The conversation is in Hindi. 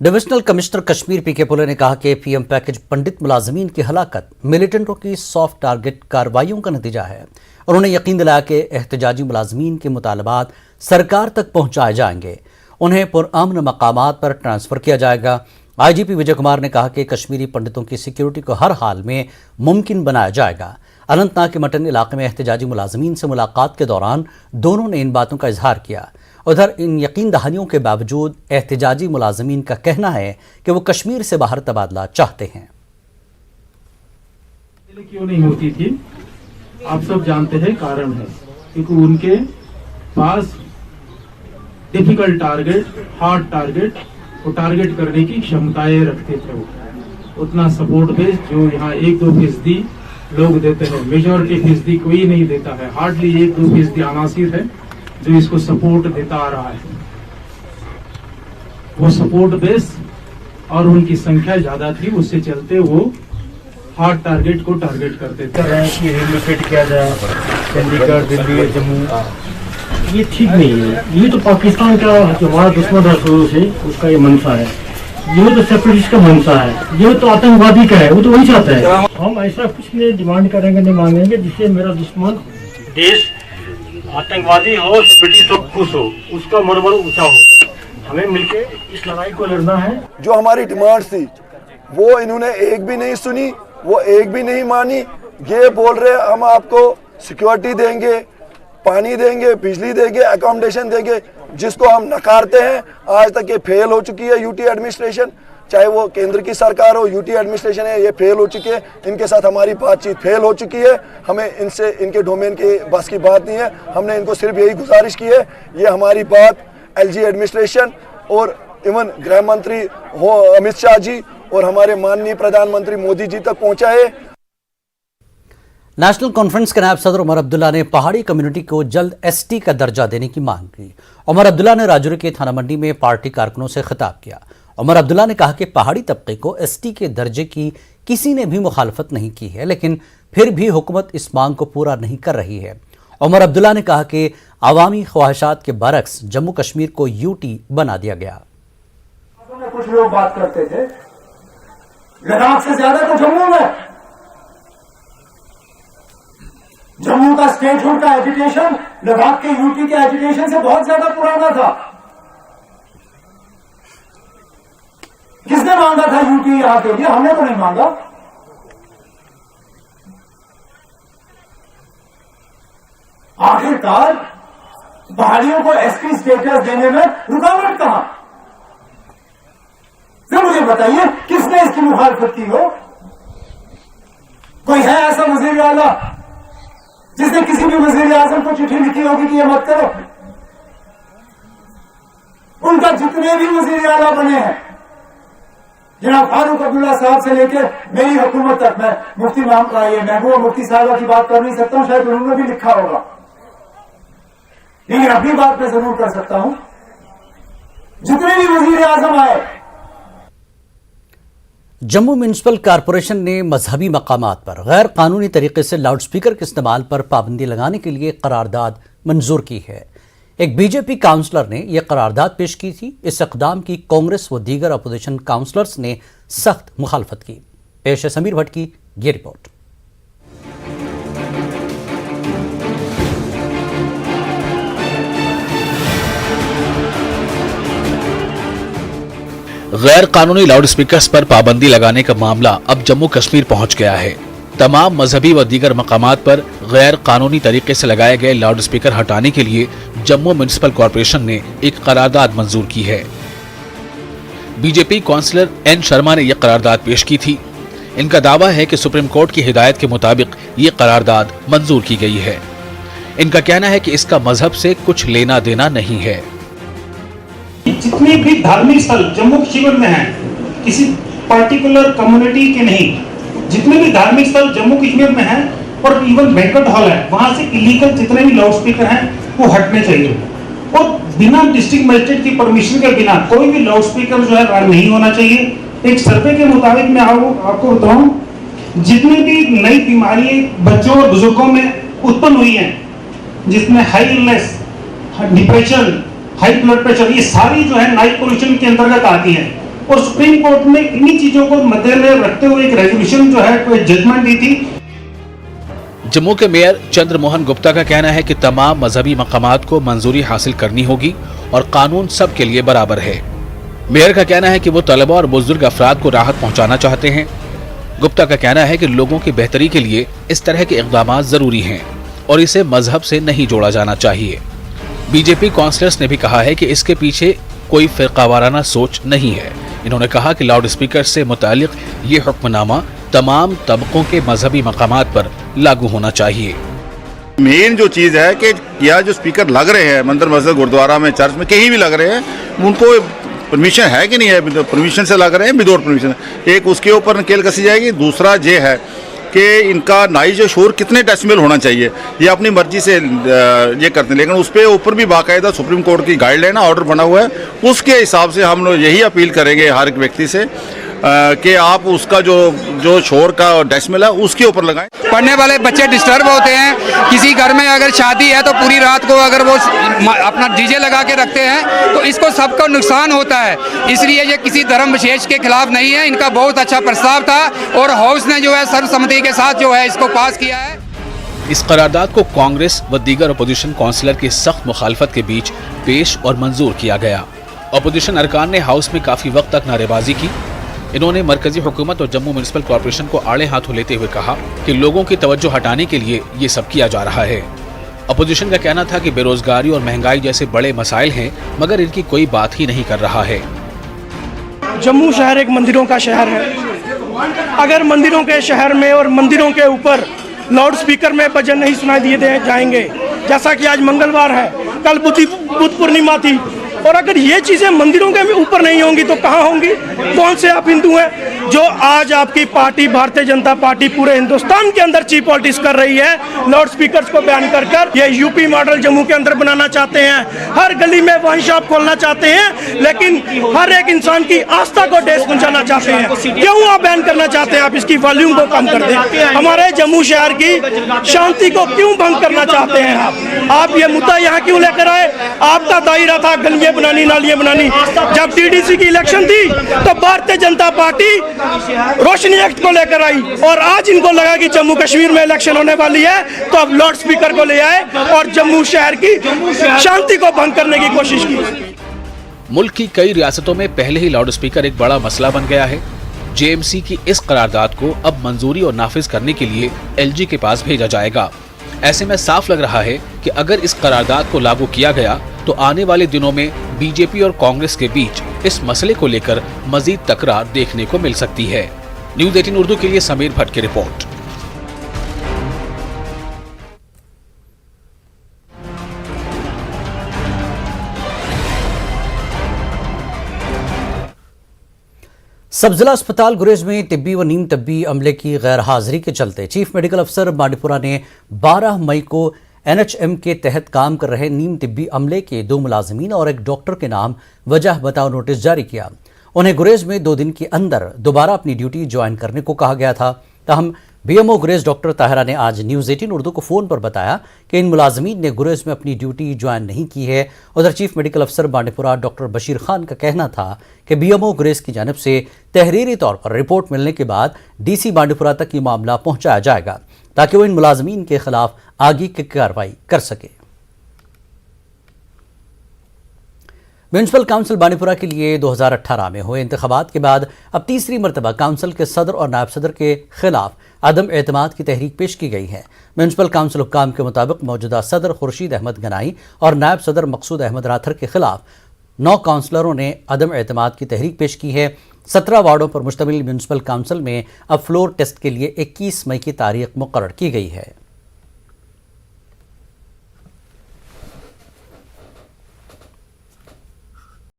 डिविजनल कमिश्नर कश्मीर पीके पुले ने कहा कि पीएम पैकेज पंडित मुलाजमीन की हलाकत मिलिटेंटों की सॉफ्ट टारगेट कार्रवाइयों का नतीजा है। उन्होंने यकीन दिलाया कि एहतजाजी मुलाजमीन के मुतालबात सरकार तक पहुंचाए जाएंगे, उन्हें पुरअमन मकामात पर ट्रांसफ़र किया जाएगा। आईजीपी विजय कुमार ने कहा कि कश्मीरी पंडितों की सिक्योरिटी को हर हाल में मुमकिन बनाया जाएगा। अनंतनाग के मटन इलाके में एहतजाजी मुलाजमीन से मुलाकात के दौरान दोनों ने इन बातों का इजहार किया। उधर इन यकीन दहानियों के बावजूद एहतजाजी मुलाजमीन का कहना है कि वो कश्मीर से बाहर तबादला चाहते हैं। क्यों नहीं होती थी आप सब जानते हैं, कारण है क्योंकि उनके पास डिफिकल्ट टारगेट, हार्ड टारगेट को टारगेट करने की क्षमताएं रखते थे। वो उतना सपोर्ट बेस जो यहाँ 1-2% लोग देते हैं, मेजॉरिटी फीसदी कोई नहीं देता है। हार्डली 1-2% अनासिर है जो इसको सपोर्ट देता आ रहा है। वो सपोर्ट बेस और उनकी संख्या ज्यादा थी, उससे चलते वो हार्ड टारगेट को टारगेट करते थे। रिलोकेट किया जाए चंडीगढ़, दिल्ली, जम्मू, ये ठीक नहीं है। ये तो पाकिस्तान का हमारा दुश्मन है शुरू से, उसका ये मंशा है। ये तो सेपरेटिस्ट का मंशा है, ये तो आतंकवादी का है, वो तो वही चाहता है। हम ऐसा कुछ नहीं डिमांड करेंगे, नहीं मांगेंगे जिससे मेरा दुश्मन देश आतंकवादी हो, सेपरेटिस्ट हो, खुश हो, उसका मनोबल ऊंचा हो। हमें मिलके इस लड़ाई को लड़ना है। जो हमारी डिमांड थी वो इन्होंने एक भी नहीं सुनी, वो एक भी नहीं मानी। ये बोल रहे हम आपको सिक्योरिटी देंगे, पानी देंगे, बिजली देंगे, अकोमोडेशन देंगे, जिसको हम नकारते हैं। आज तक ये फेल हो चुकी है यूटी एडमिनिस्ट्रेशन, चाहे वो केंद्र की सरकार हो, यूटी एडमिनिस्ट्रेशन है, ये फेल हो चुकी है। इनके साथ हमारी बातचीत फेल हो चुकी है। हमें इनसे इनके डोमेन के बस की बात नहीं है। हमने इनको सिर्फ यही गुजारिश की है, ये हमारी बात एलजी एडमिनिस्ट्रेशन और इवन गृह मंत्री हो अमित शाह जी और हमारे माननीय प्रधानमंत्री मोदी जी तक पहुंचाए। नेशनल कॉन्फ्रेंस के नायब सदर उमर अब्दुल्ला ने पहाड़ी कम्युनिटी को जल्द एसटी का दर्जा देने की मांग की। उमर अब्दुल्ला ने राजौरी के थाना मंडी में पार्टी कारकुनों से खिताब किया। उमर अब्दुल्ला ने कहा कि पहाड़ी तबके को एसटी के दर्जे की किसी ने भी मुखालफत नहीं की है, लेकिन फिर भी हुकूमत इस मांग को पूरा नहीं कर रही है। उमर अब्दुल्ला ने कहा कि अवामी ख्वाहिशात के बरक्स जम्मू कश्मीर को यूटी बना दिया गया। कुछ लोग बात करते थे लद्दाख से ज्यादा तो जम्मू में, जम्मू का स्टेटहुड का एजुकेशन लद्दाख के यूटी के एजुकेशन से बहुत ज्यादा पुराना था। किसने मांगा था यूटी यहां के लिए? हमने तो नहीं मांगा। आखिरकार पहाड़ियों को एसपी स्टेटस देने में रुकावट कहां? फिर मुझे बताइए किसने इसकी मुखालफत की हो? कोई है ऐसा वजीर आला जिसने किसी भी वजीर आजम को चिट्ठी लिखी होगी कि ये मत करो? उनका जितने भी वजीर आला बने हैं, जनाब फारूक अब्दुल्ला साहब से लेकर मेरी हुकूमत तक, मैं मुफ्ती महबूबा मुफ्ती साहबा की बात कर नहीं सकता हूं, शायद उन्होंने भी लिखा होगा, लेकिन अपनी बात मैं जरूर कर सकता हूं। जितने भी वजीर आजम आए, जम्मू म्यूनिसिपल कॉरपोरेशन ने मजहबी मकामात पर गैर कानूनी तरीके से लाउडस्पीकर के इस्तेमाल पर पाबंदी लगाने के लिए करारदाद मंजूर की है। एक बीजेपी काउंसलर ने यह करारदाद पेश की थी। इस इक़दाम की कांग्रेस व दीगर अपोजिशन काउंसलर्स ने सख्त मुखालफत की। पेश है समीर भट्ट की ये रिपोर्ट। गैर कानूनी लाउड स्पीकर्स पर पाबंदी लगाने का मामला अब जम्मू कश्मीर पहुंच गया है। तमाम मजहबी व दीगर मकामात पर गैर कानूनी तरीके से लगाए गए लाउड स्पीकर हटाने के लिए जम्मू म्यूनिसिपल कॉरपोरेशन ने एक करारदाद मंजूर की है। बीजेपी काउंसलर एन शर्मा ने यह करारदाद पेश की थी। इनका दावा है कि सुप्रीम कोर्ट की हिदायत के मुताबिक ये करारदाद मंजूर की गई है। इनका कहना है कि इसका मजहब से कुछ लेना देना नहीं है। जितने भी धार्मिक स्थल जम्मू कश्मीर में हैं, किसी पार्टिकुलर कम्युनिटी के नहीं, जितने भी धार्मिक स्थल जम्मू कश्मीर में हैं और इवन बैंक्वेट हॉल है, वहां से इलीगल जितने भी लाउड स्पीकर हैं वो हटने चाहिए। और बिना डिस्ट्रिक्ट मजिस्ट्रेट की परमिशन के बिना कोई भी लाउड स्पीकर जो है रन नहीं होना चाहिए। एक सर्वे के मुताबिक मैं आपको बताऊं, जितनी भी नई बीमारी बच्चों और बुजुर्गों में उत्पन्न हुई है, जिसमें high illness, depression, high blood pressure, ये सारी जो है नाइट पोल्यूशन के अंतर्गत आती है। और सुप्रीम कोर्ट ने इन्हीं चीजों को मद्देनजर रखते हुए एक रेजोल्यूशन जो है कोई जजमेंट दी थी। जम्मू के मेयर चंद्रमोहन गुप्ता का कहना है कि तमाम मजहबी मकामात को मंजूरी हासिल करनी होगी और कानून सब के लिए बराबर है। मेयर का कहना है कि वो तलबा और बुजुर्ग अफराद को राहत पहुंचाना चाहते हैं। गुप्ता का कहना है कि लोगों की बेहतरी के लिए इस तरह के इक़दाम जरूरी हैं और इसे मजहब से नहीं जोड़ा जाना चाहिए। बीजेपी काउंसिलर्स ने भी कहा है कि इसके पीछे कोई फिरकावाराना सोच नहीं है। इन्होंने कहा कि लाउड स्पीकर से मुतालिक ये हुक्मनामा तमाम तबकों के मजहबी मकामात पर लागू होना चाहिए। मेन जो चीज़ है कि यह जो स्पीकर लग रहे हैं मंदिर मस्जिद गुरुद्वारा में चर्च में कहीं भी लग रहे हैं, उनको परमिशन है कि नहीं है, परमिशन से लग रहे हैं विदाउट परमिशन, एक उसके ऊपर नकेल कसी जाएगी। दूसरा ये है कि इनका नाइज शोर कितने डेसिबल होना चाहिए, ये अपनी मर्जी से ये करते हैं, लेकिन उस पर ऊपर भी बाकायदा सुप्रीम कोर्ट की गाइडलाइन ऑर्डर बना हुआ है। उसके हिसाब से हम लोग यही अपील करेंगे हर एक व्यक्ति से कि आप उसका जो शोर का डेसिबल है उसके ऊपर लगाएं। पढ़ने वाले बच्चे डिस्टर्ब होते हैं। किसी घर में अगर शादी है तो पूरी रात को अगर वो अपना डीजे लगा के रखते हैं तो इसको सबको नुकसान होता है। इसलिए ये किसी धर्म विशेष के खिलाफ नहीं है। इनका बहुत अच्छा प्रस्ताव था और हाउस ने जो है सर्वसम्मति के साथ जो है इसको पास किया है। इस करारदाद को कांग्रेस व दीगर अपोजिशन काउंसिलर की सख्त मुखालफत के बीच पेश और मंजूर किया गया। अपोजिशन अरकान ने हाउस में काफी वक्त तक नारेबाजी की। इन्होंने मरकजी हुकूमत और जम्मू म्यूनिसिपल कॉरपोरेशन को आड़े हाथों लेते हुए कहा कि लोगों की तवज्जो हटाने के लिए ये सब किया जा रहा है। अपोजिशन का कहना था कि बेरोजगारी और महंगाई जैसे बड़े मसाइल हैं, मगर इनकी कोई बात ही नहीं कर रहा है। जम्मू शहर एक मंदिरों का शहर है। अगर मंदिरों के शहर में और मंदिरों के ऊपर लाउड स्पीकर में भजन नहीं सुनाई दिए जाएंगे, जैसा कि आज मंगलवार है, कल बुद्ध पूर्णिमा थी, और अगर ये चीजें मंदिरों के ऊपर नहीं होंगी तो कहाँ होंगी? कौन से आप हिंदू हैं जो आज आपकी पार्टी भारतीय जनता पार्टी पूरे हिंदुस्तान के अंदर चीप पॉलिटिक्स कर रही है, लाउड स्पीकर्स को बैन कर कर ये यूपी मॉडल जम्मू के अंदर बनाना चाहते हैं। हर गली में वाइन शॉप खोलना चाहते हैं, लेकिन हर एक इंसान की आस्था को ठेस पहुंचाना चाहते हैं। क्यों आप बैन करना चाहते हैं? आप इसकी वॉल्यूम को कम कर दें। हमारे जम्मू शहर की शांति को क्यों भंग करना चाहते हैं आप ये मुद्दा यहाँ क्यों लेकर आए? आपका दायरा था गलियां बनानी, नालियां बनानी। जब डीडीसी की इलेक्शन थी तो भारतीय जनता पार्टी रोशनी एक्ट को लेकर आई, और आज इनको लगा कि जम्मू कश्मीर में इलेक्शन होने वाली है तो अब लाउड स्पीकर को ले आए और जम्मू शहर की शांति को भंग करने की कोशिश की। मुल्क की कई रियासतों में पहले ही लाउड स्पीकर एक बड़ा मसला बन गया है। जेएमसी की इस करारदाद को अब मंजूरी और नाफिज करने के लिए एलजी के पास भेजा जाएगा। ऐसे में साफ लग रहा है कि अगर इस करारदाद को लागू किया गया तो आने वाले दिनों में बीजेपी और कांग्रेस के बीच इस मसले को लेकर मजीद तकरार देखने को मिल सकती है। न्यूज़ 18 उर्दू के लिए समीर भट्ट की रिपोर्ट। सब जिला अस्पताल गुरेज में तिब्बी व नीम तिब्बी अमले की गैर हाजिरी के चलते चीफ मेडिकल अफसर बांडीपुरा ने 12 मई को एनएचएम के तहत काम कर रहे नीम तिब्बी अमले के 2 मुलाजिमीन और एक डॉक्टर के नाम वजह बताओ नोटिस जारी किया। उन्हें गुरेज में 2 दिन के अंदर दोबारा अपनी ड्यूटी ज्वाइन करने को कहा गया था। तहम बीएमओ गुरेज डॉक्टर ताहिरा ने आज न्यूज़ 18 उर्दू को फ़ोन पर बताया कि इन मुलाजमीन ने गुरेज में अपनी ड्यूटी ज्वाइन नहीं की है। उधर चीफ मेडिकल अफसर बांडीपुरा डॉक्टर बशीर खान का कहना था कि बीएमओ गुरेज की जानिब से तहरीरी तौर पर रिपोर्ट मिलने के बाद डीसी बांडीपुरा तक ये मामला पहुंचाया जाएगा ताकि वो इन मुलाजमीन के खिलाफ आगे की कार्रवाई कर सके। म्यूनिसिपल काउंसिल बांडीपुरा के लिए 2018 में हुए इंतखाबात के बाद अब तीसरी मरतबा काउंसिल के सदर और नायब सदर के खिलाफ अदम एतमाद की तहरीक पेश की गई है। म्यूनिसिपल काउंसिल हुक्काम के मुताबिक मौजूदा सदर खुर्शीद अहमद गनाई और नायब सदर मकसूद अहमद राथर के खिलाफ 9 काउंसलरों ने अदम एतमाद की तहरीक पेश की है। 17 वार्डों पर मुश्तमिल म्यूनिसिपल काउंसिल में अब फ्लोर टेस्ट के लिए 21 मई की तारीख मुकर्रर की गई है।